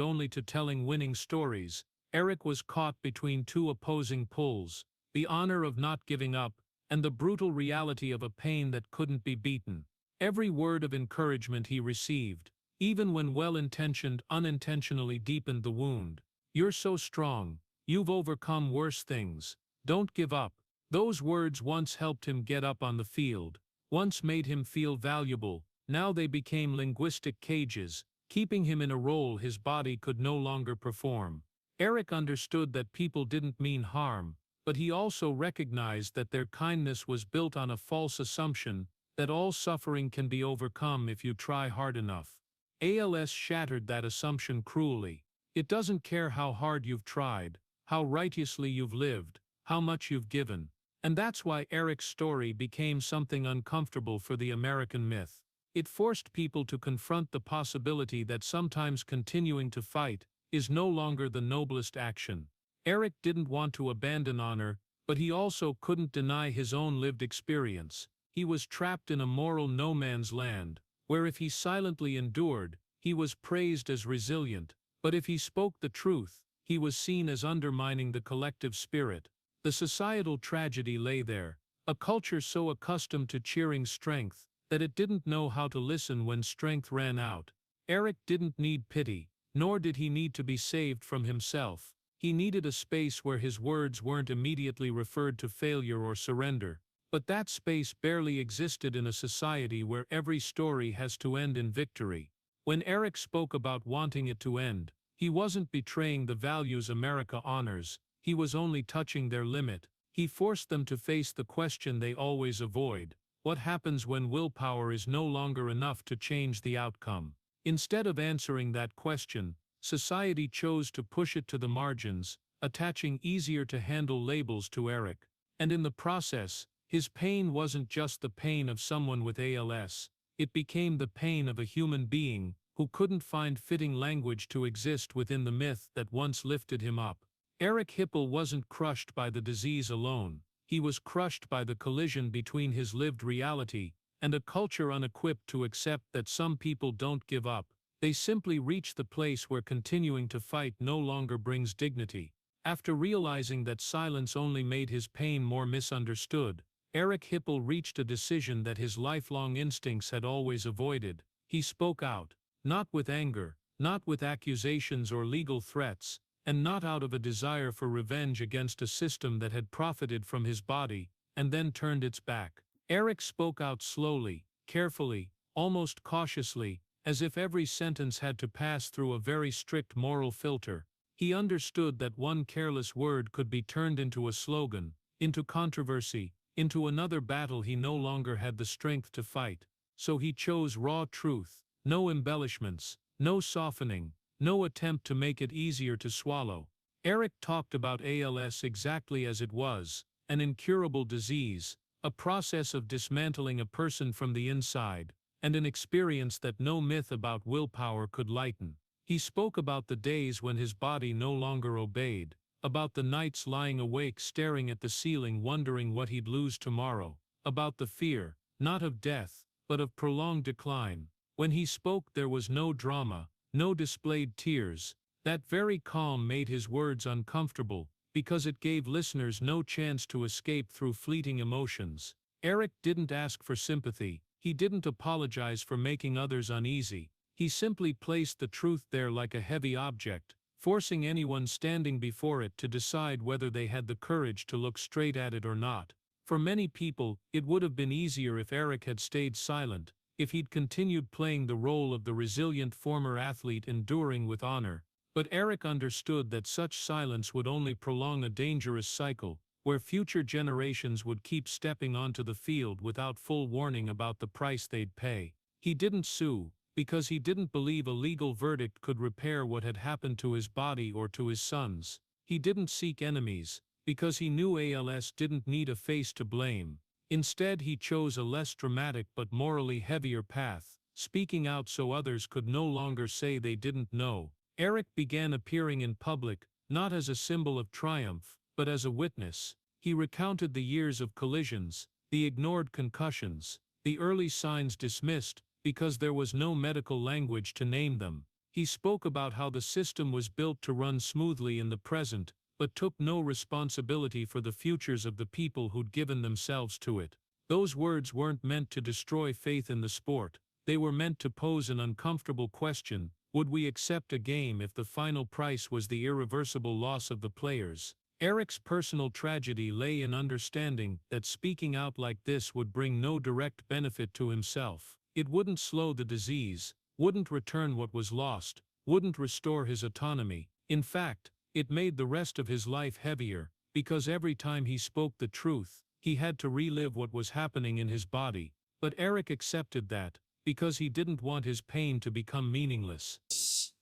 only to telling winning stories, Eric was caught between two opposing pulls, the honor of not giving up, and the brutal reality of a pain that couldn't be beaten. Every word of encouragement he received, even when well-intentioned, unintentionally deepened the wound. "You're so strong. You've overcome worse things. Don't give up." Those words once helped him get up on the field, once made him feel valuable. Now they became linguistic cages, keeping him in a role his body could no longer perform. Eric understood that people didn't mean harm, but he also recognized that their kindness was built on a false assumption that all suffering can be overcome if you try hard enough. ALS shattered that assumption cruelly. It doesn't care how hard you've tried, how righteously you've lived, how much you've given. And that's why Eric's story became something uncomfortable for the American myth. It forced people to confront the possibility that sometimes continuing to fight is no longer the noblest action. Eric didn't want to abandon honor, but he also couldn't deny his own lived experience. He was trapped in a moral no man's land, where if he silently endured, he was praised as resilient, but if he spoke the truth, he was seen as undermining the collective spirit. The societal tragedy lay there, a culture so accustomed to cheering strength that it didn't know how to listen when strength ran out. Eric didn't need pity, nor did he need to be saved from himself. He needed a space where his words weren't immediately referred to failure or surrender. But that space barely existed in a society where every story has to end in victory. When Eric spoke about wanting it to end, he wasn't betraying the values America honors, he was only touching their limit. He forced them to face the question they always avoid: what happens when willpower is no longer enough to change the outcome? Instead of answering that question, society chose to push it to the margins, attaching easier-to-handle labels to Eric. And in the process, his pain wasn't just the pain of someone with ALS, it became the pain of a human being who couldn't find fitting language to exist within the myth that once lifted him up. Eric Hipple wasn't crushed by the disease alone, he was crushed by the collision between his lived reality and a culture unequipped to accept that some people don't give up. They simply reach the place where continuing to fight no longer brings dignity. After realizing that silence only made his pain more misunderstood, Eric Hipple reached a decision that his lifelong instincts had always avoided. He spoke out, not with anger, not with accusations or legal threats, and not out of a desire for revenge against a system that had profited from his body and then turned its back. Eric spoke out slowly, carefully, almost cautiously, as if every sentence had to pass through a very strict moral filter. He understood that one careless word could be turned into a slogan, into controversy, into another battle he no longer had the strength to fight. So he chose raw truth, no embellishments, no softening, no attempt to make it easier to swallow. Eric talked about ALS exactly as it was, an incurable disease, a process of dismantling a person from the inside, and an experience that no myth about willpower could lighten. He spoke about the days when his body no longer obeyed, about the nights lying awake staring at the ceiling wondering what he'd lose tomorrow, about the fear, not of death, but of prolonged decline. When he spoke there was no drama, no displayed tears. That very calm made his words uncomfortable, because it gave listeners no chance to escape through fleeting emotions. Eric didn't ask for sympathy, he didn't apologize for making others uneasy. He simply placed the truth there like a heavy object, forcing anyone standing before it to decide whether they had the courage to look straight at it or not. For many people, it would have been easier if Eric had stayed silent, if he'd continued playing the role of the resilient former athlete enduring with honor. But Eric understood that such silence would only prolong a dangerous cycle, where future generations would keep stepping onto the field without full warning about the price they'd pay. He didn't sue, because he didn't believe a legal verdict could repair what had happened to his body or to his sons. He didn't seek enemies, because he knew ALS didn't need a face to blame. Instead he chose a less dramatic but morally heavier path, speaking out so others could no longer say they didn't know. Eric began appearing in public, not as a symbol of triumph, but as a witness. He recounted the years of collisions, the ignored concussions, the early signs dismissed, because there was no medical language to name them. He spoke about how the system was built to run smoothly in the present, but took no responsibility for the futures of the people who'd given themselves to it. Those words weren't meant to destroy faith in the sport, they were meant to pose an uncomfortable question: would we accept a game if the final price was the irreversible loss of the players? Eric's personal tragedy lay in understanding that speaking out like this would bring no direct benefit to himself. It wouldn't slow the disease, wouldn't return what was lost, wouldn't restore his autonomy. In fact, it made the rest of his life heavier, because every time he spoke the truth, he had to relive what was happening in his body. But Eric accepted that, because he didn't want his pain to become meaningless.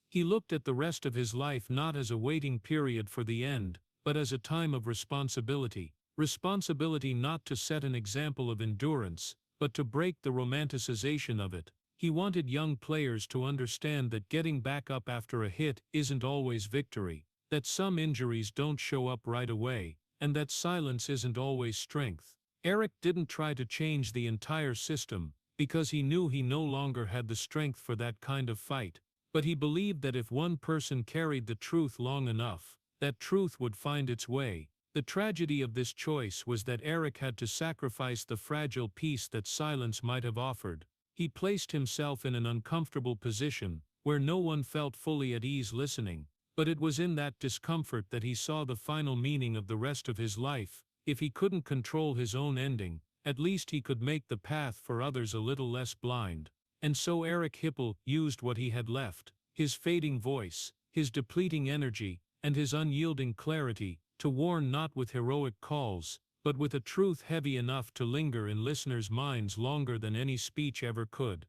He looked at the rest of his life not as a waiting period for the end, but as a time of responsibility. Responsibility not to set an example of endurance, but to break the romanticization of it. He wanted young players to understand that getting back up after a hit isn't always victory, that some injuries don't show up right away, and that silence isn't always strength. Eric didn't try to change the entire system, because he knew he no longer had the strength for that kind of fight. But he believed that if one person carried the truth long enough, that truth would find its way. The tragedy of this choice was that Eric had to sacrifice the fragile peace that silence might have offered. He placed himself in an uncomfortable position, where no one felt fully at ease listening. But it was in that discomfort that he saw the final meaning of the rest of his life. If he couldn't control his own ending, at least he could make the path for others a little less blind. And so Eric Hipple used what he had left, his fading voice, his depleting energy, and his unyielding clarity, to warn not with heroic calls, but with a truth heavy enough to linger in listeners' minds longer than any speech ever could.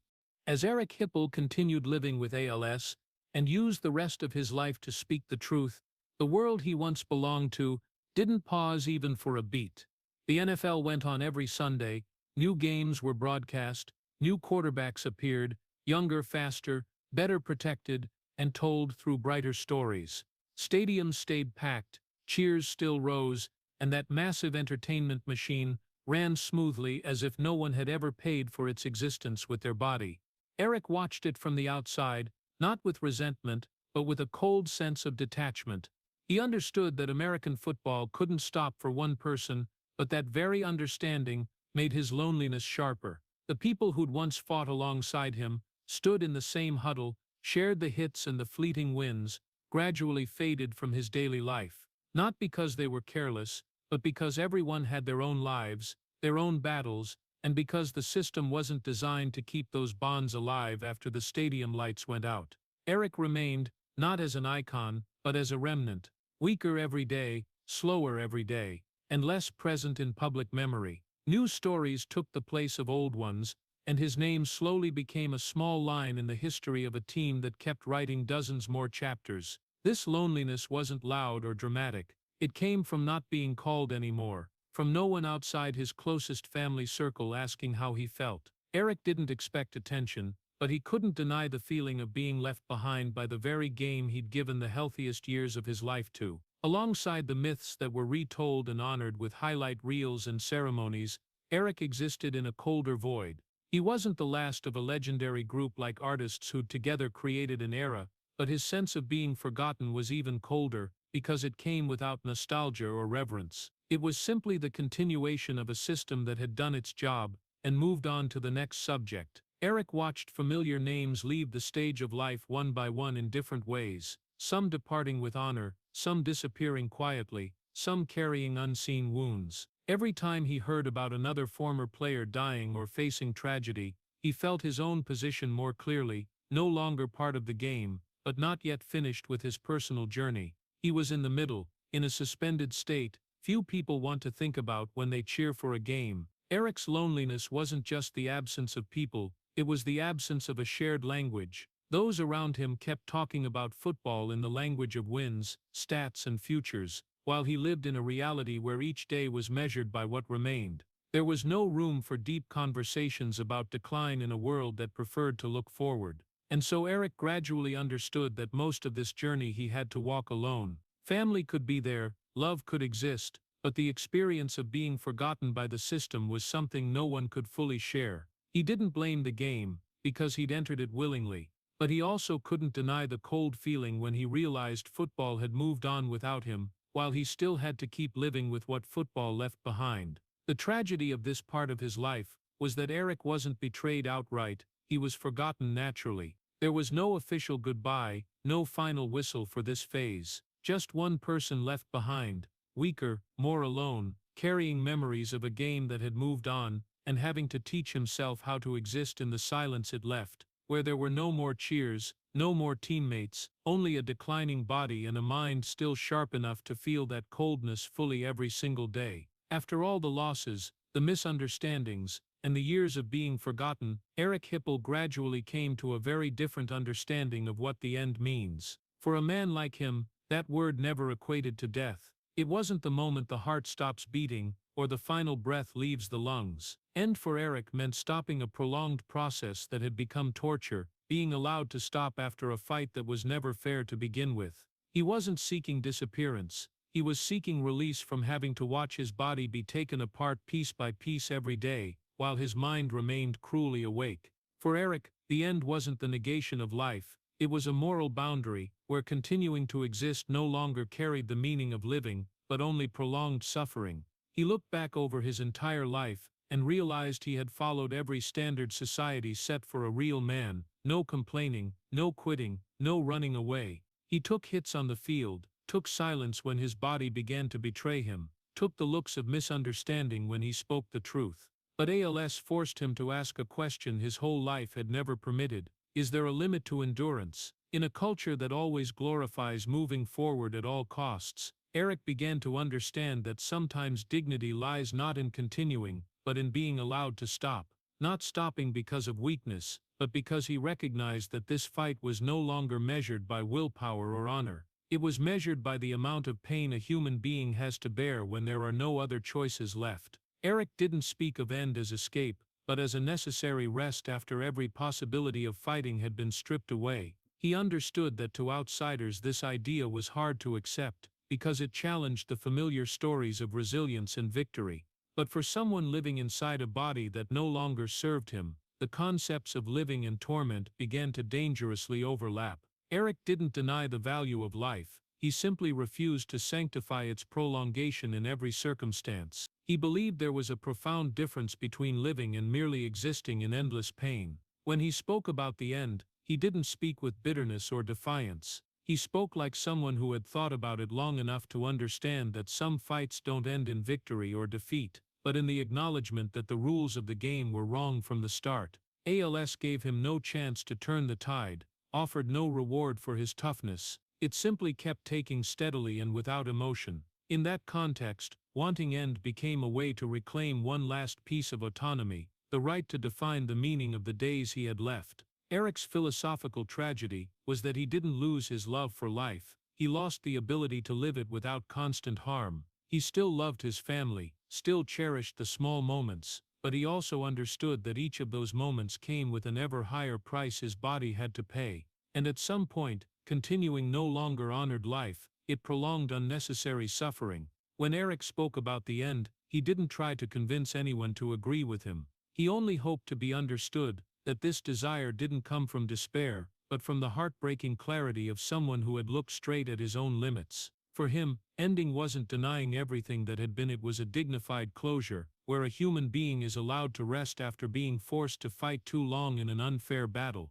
As Eric Hipple continued living with ALS, and used the rest of his life to speak the truth. The world he once belonged to didn't pause even for a beat. The NFL went on every Sunday, new games were broadcast, new quarterbacks appeared, younger, faster, better protected, and told through brighter stories. Stadiums stayed packed, cheers still rose, and that massive entertainment machine ran smoothly as if no one had ever paid for its existence with their body. Eric watched it from the outside, not with resentment, but with a cold sense of detachment. He understood that American football couldn't stop for one person, but that very understanding made his loneliness sharper. The people who'd once fought alongside him, stood in the same huddle, shared the hits and the fleeting wins, gradually faded from his daily life. Not because they were careless, but because everyone had their own lives, their own battles, and because the system wasn't designed to keep those bonds alive after the stadium lights went out. Eric remained, not as an icon, but as a remnant, weaker every day, slower every day, and less present in public memory. New stories took the place of old ones, and his name slowly became a small line in the history of a team that kept writing dozens more chapters. This loneliness wasn't loud or dramatic. It came from not being called anymore, from no one outside his closest family circle asking how he felt. Eric didn't expect attention, but he couldn't deny the feeling of being left behind by the very game he'd given the healthiest years of his life to. Alongside the myths that were retold and honored with highlight reels and ceremonies, Eric existed in a colder void. He wasn't the last of a legendary group like artists who'd together created an era, but his sense of being forgotten was even colder, because it came without nostalgia or reverence. It was simply the continuation of a system that had done its job and moved on to the next subject. Eric watched familiar names leave the stage of life one by one in different ways, some departing with honor, some disappearing quietly, some carrying unseen wounds. Every time he heard about another former player dying or facing tragedy, he felt his own position more clearly, no longer part of the game, but not yet finished with his personal journey. He was in the middle, in a suspended state few people want to think about when they cheer for a game. Eric's loneliness wasn't just the absence of people, it was the absence of a shared language. Those around him kept talking about football in the language of wins, stats and futures, while he lived in a reality where each day was measured by what remained. There was no room for deep conversations about decline in a world that preferred to look forward. And so Eric gradually understood that most of this journey he had to walk alone. Family could be there, love could exist, but the experience of being forgotten by the system was something no one could fully share. He didn't blame the game, because he'd entered it willingly, but he also couldn't deny the cold feeling when he realized football had moved on without him, while he still had to keep living with what football left behind. The tragedy of this part of his life was that Eric wasn't betrayed outright, he was forgotten naturally. There was no official goodbye, no final whistle for this phase. Just one person left behind, weaker, more alone, carrying memories of a game that had moved on, and having to teach himself how to exist in the silence it left, where there were no more cheers, no more teammates, only a declining body and a mind still sharp enough to feel that coldness fully every single day. After all the losses, the misunderstandings, and the years of being forgotten, Eric Hipple gradually came to a very different understanding of what the end means. For a man like him, that word never equated to death. It wasn't the moment the heart stops beating, or the final breath leaves the lungs. End for Eric meant stopping a prolonged process that had become torture, being allowed to stop after a fight that was never fair to begin with. He wasn't seeking disappearance. He was seeking release from having to watch his body be taken apart piece by piece every day, while his mind remained cruelly awake. For Eric, the end wasn't the negation of life. It was a moral boundary, where continuing to exist no longer carried the meaning of living, but only prolonged suffering. He looked back over his entire life, and realized he had followed every standard society set for a real man: no complaining, no quitting, no running away. He took hits on the field, took silence when his body began to betray him, took the looks of misunderstanding when he spoke the truth. But ALS forced him to ask a question his whole life had never permitted. Is there a limit to endurance? In a culture that always glorifies moving forward at all costs, Eric began to understand that sometimes dignity lies not in continuing, but in being allowed to stop. Not stopping because of weakness, but because he recognized that this fight was no longer measured by willpower or honor. It was measured by the amount of pain a human being has to bear when there are no other choices left. Eric didn't speak of end as escape, but as a necessary rest after every possibility of fighting had been stripped away. He understood that to outsiders this idea was hard to accept, because it challenged the familiar stories of resilience and victory. But for someone living inside a body that no longer served him, the concepts of living and torment began to dangerously overlap. Eric didn't deny the value of life, he simply refused to sanctify its prolongation in every circumstance. He believed there was a profound difference between living and merely existing in endless pain. When he spoke about the end, he didn't speak with bitterness or defiance. He spoke like someone who had thought about it long enough to understand that some fights don't end in victory or defeat, but in the acknowledgement that the rules of the game were wrong from the start. ALS gave him no chance to turn the tide, offered no reward for his toughness. It simply kept taking steadily and without emotion. In that context, wanting end became a way to reclaim one last piece of autonomy, the right to define the meaning of the days he had left. Eric's philosophical tragedy was that he didn't lose his love for life, he lost the ability to live it without constant harm. He still loved his family, still cherished the small moments, but he also understood that each of those moments came with an ever higher price his body had to pay, and at some point, continuing no longer honored life, it prolonged unnecessary suffering. When Eric spoke about the end, he didn't try to convince anyone to agree with him. He only hoped to be understood, that this desire didn't come from despair, but from the heartbreaking clarity of someone who had looked straight at his own limits. For him, ending wasn't denying everything that had been, it was a dignified closure, where a human being is allowed to rest after being forced to fight too long in an unfair battle.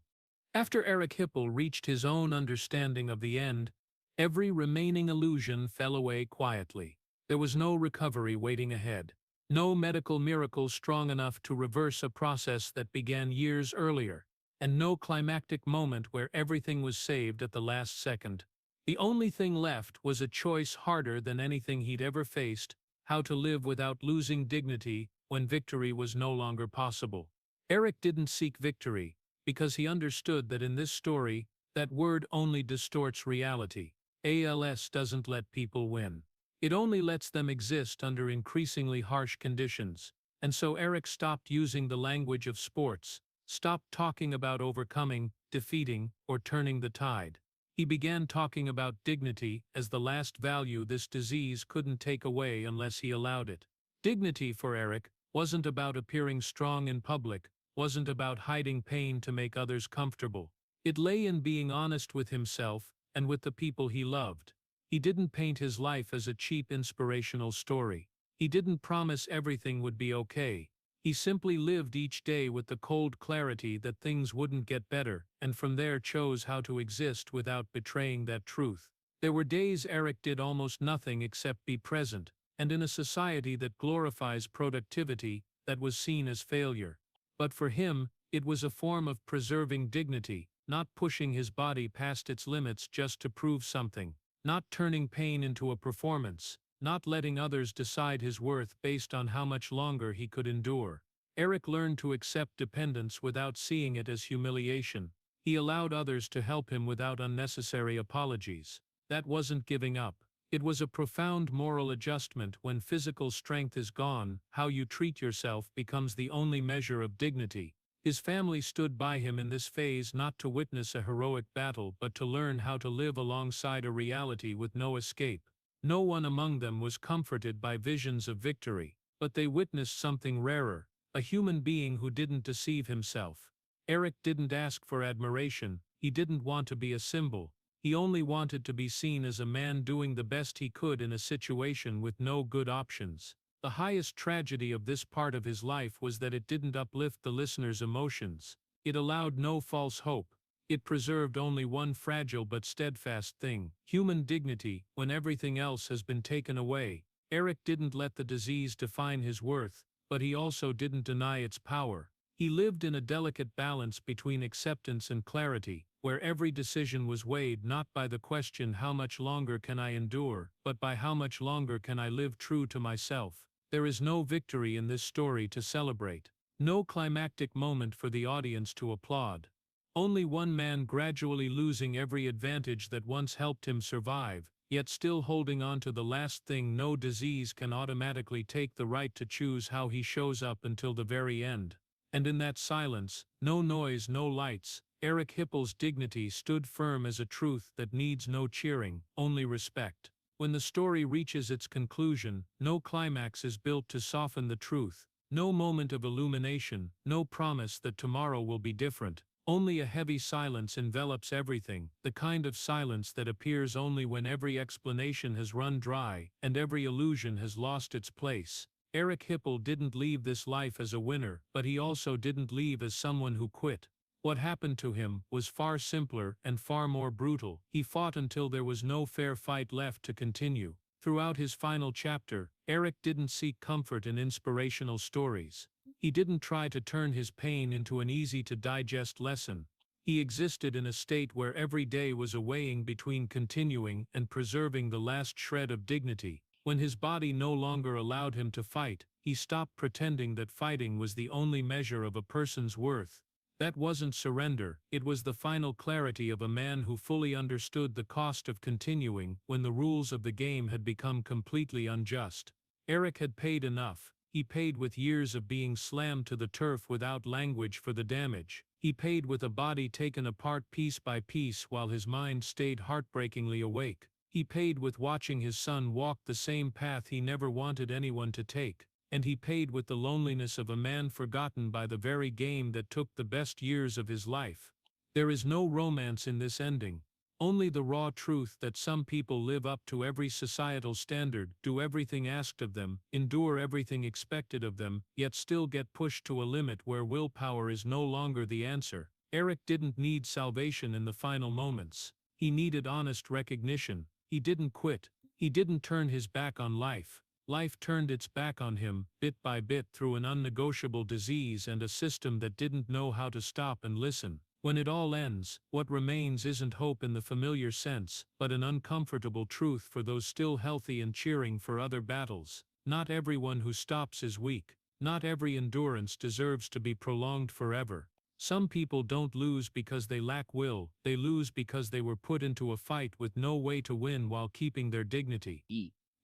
After Eric Hipple reached his own understanding of the end, every remaining illusion fell away quietly. There was no recovery waiting ahead, no medical miracle strong enough to reverse a process that began years earlier, and no climactic moment where everything was saved at the last second. The only thing left was a choice harder than anything he'd ever faced: how to live without losing dignity when victory was no longer possible. Eric didn't seek victory, because he understood that in this story, that word only distorts reality. ALS doesn't let people win. It only lets them exist under increasingly harsh conditions. And so Eric stopped using the language of sports, stopped talking about overcoming, defeating, or turning the tide. He began talking about dignity as the last value this disease couldn't take away unless he allowed it. Dignity for Eric wasn't about appearing strong in public, wasn't about hiding pain to make others comfortable. It lay in being honest with himself and with the people he loved. He didn't paint his life as a cheap inspirational story. He didn't promise everything would be okay. He simply lived each day with the cold clarity that things wouldn't get better, and from there chose how to exist without betraying that truth. There were days Eric did almost nothing except be present, and in a society that glorifies productivity, that was seen as failure. But for him, it was a form of preserving dignity, not pushing his body past its limits just to prove something, not turning pain into a performance, not letting others decide his worth based on how much longer he could endure. Eric learned to accept dependence without seeing it as humiliation. He allowed others to help him without unnecessary apologies. That wasn't giving up. It was a profound moral adjustment. When physical strength is gone, how you treat yourself becomes the only measure of dignity. His family stood by him in this phase, not to witness a heroic battle but to learn how to live alongside a reality with no escape. No one among them was comforted by visions of victory, but they witnessed something rarer, a human being who didn't deceive himself. Eric didn't ask for admiration, he didn't want to be a symbol, he only wanted to be seen as a man doing the best he could in a situation with no good options. The highest tragedy of this part of his life was that it didn't uplift the listener's emotions. It allowed no false hope. It preserved only one fragile but steadfast thing: human dignity, when everything else has been taken away. Eric didn't let the disease define his worth, but he also didn't deny its power. He lived in a delicate balance between acceptance and clarity, where every decision was weighed not by the question "how much longer can I endure," but by "how much longer can I live true to myself." There is no victory in this story to celebrate. No climactic moment for the audience to applaud. Only one man gradually losing every advantage that once helped him survive, yet still holding on to the last thing. No disease can automatically take the right to choose how he shows up until the very end. And in that silence, no noise, no lights, Eric Hipple's dignity stood firm as a truth that needs no cheering, only respect. When the story reaches its conclusion, no climax is built to soften the truth, no moment of illumination, no promise that tomorrow will be different. Only a heavy silence envelops everything, the kind of silence that appears only when every explanation has run dry and every illusion has lost its place. Eric Hipple didn't leave this life as a winner, but he also didn't leave as someone who quit. What happened to him was far simpler and far more brutal. He fought until there was no fair fight left to continue. Throughout his final chapter, Eric didn't seek comfort in inspirational stories. He didn't try to turn his pain into an easy-to-digest lesson. He existed in a state where every day was a weighing between continuing and preserving the last shred of dignity. When his body no longer allowed him to fight, he stopped pretending that fighting was the only measure of a person's worth. That wasn't surrender, it was the final clarity of a man who fully understood the cost of continuing when the rules of the game had become completely unjust. Eric had paid enough. He paid with years of being slammed to the turf without language for the damage. He paid with a body taken apart piece by piece while his mind stayed heartbreakingly awake. He paid with watching his son walk the same path he never wanted anyone to take. And he paid with the loneliness of a man forgotten by the very game that took the best years of his life. There is no romance in this ending, only the raw truth that some people live up to every societal standard, do everything asked of them, endure everything expected of them, yet still get pushed to a limit where willpower is no longer the answer. Eric didn't need salvation in the final moments. He needed honest recognition. He didn't quit. He didn't turn his back on life. Life turned its back on him, bit by bit, through an unnegotiable disease and a system that didn't know how to stop and listen. When it all ends, what remains isn't hope in the familiar sense, but an uncomfortable truth for those still healthy and cheering for other battles. Not everyone who stops is weak. Not every endurance deserves to be prolonged forever. Some people don't lose because they lack will, they lose because they were put into a fight with no way to win while keeping their dignity.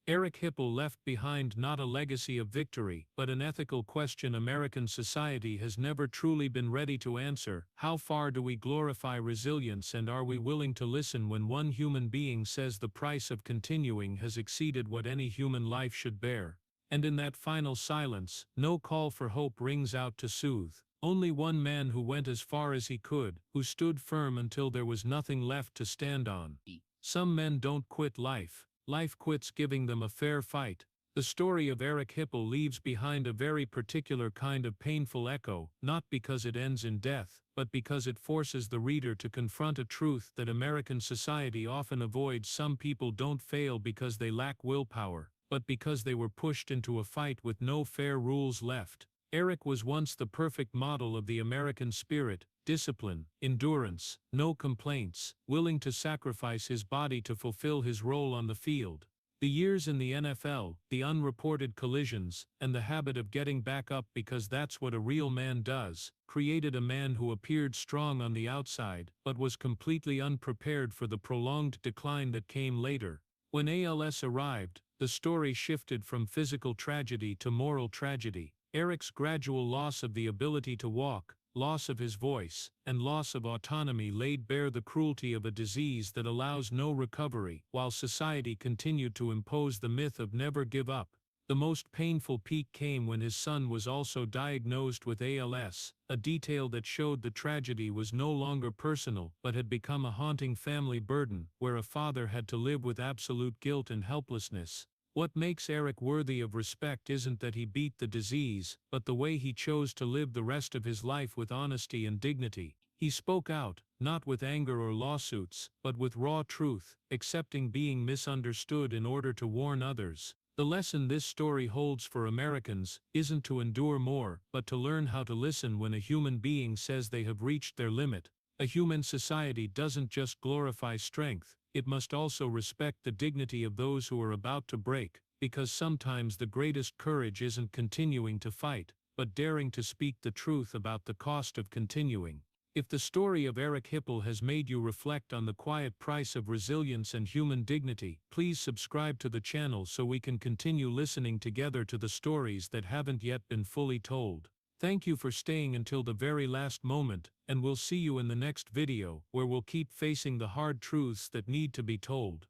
Eric Hipple left behind not a legacy of victory, but an ethical question American society has never truly been ready to answer. How far do we glorify resilience, and are we willing to listen when one human being says the price of continuing has exceeded what any human life should bear? And in that final silence, no call for hope rings out to soothe. Only one man who went as far as he could, who stood firm until there was nothing left to stand on. Some men don't quit life. Life quits giving them a fair fight. The story of Eric Hipple leaves behind a very particular kind of painful echo, not because it ends in death, but because it forces the reader to confront a truth that American society often avoids. Some people don't fail because they lack willpower, but because they were pushed into a fight with no fair rules left. Eric was once the perfect model of the American spirit: discipline, endurance, no complaints, willing to sacrifice his body to fulfill his role on the field. The years in the NFL, the unreported collisions, and the habit of getting back up because that's what a real man does, created a man who appeared strong on the outside, but was completely unprepared for the prolonged decline that came later. When ALS arrived, the story shifted from physical tragedy to moral tragedy. Eric's gradual loss of the ability to walk, loss of his voice, and loss of autonomy laid bare the cruelty of a disease that allows no recovery, while society continued to impose the myth of never give up. The most painful peak came when his son was also diagnosed with ALS, a detail that showed the tragedy was no longer personal but had become a haunting family burden, where a father had to live with absolute guilt and helplessness. What makes Eric worthy of respect isn't that he beat the disease, but the way he chose to live the rest of his life with honesty and dignity. He spoke out, not with anger or lawsuits, but with raw truth, accepting being misunderstood in order to warn others. The lesson this story holds for Americans isn't to endure more, but to learn how to listen when a human being says they have reached their limit. A human society doesn't just glorify strength, it must also respect the dignity of those who are about to break, because sometimes the greatest courage isn't continuing to fight, but daring to speak the truth about the cost of continuing. If the story of Eric Hipple has made you reflect on the quiet price of resilience and human dignity, please subscribe to the channel so we can continue listening together to the stories that haven't yet been fully told. Thank you for staying until the very last moment, and we'll see you in the next video, where we'll keep facing the hard truths that need to be told.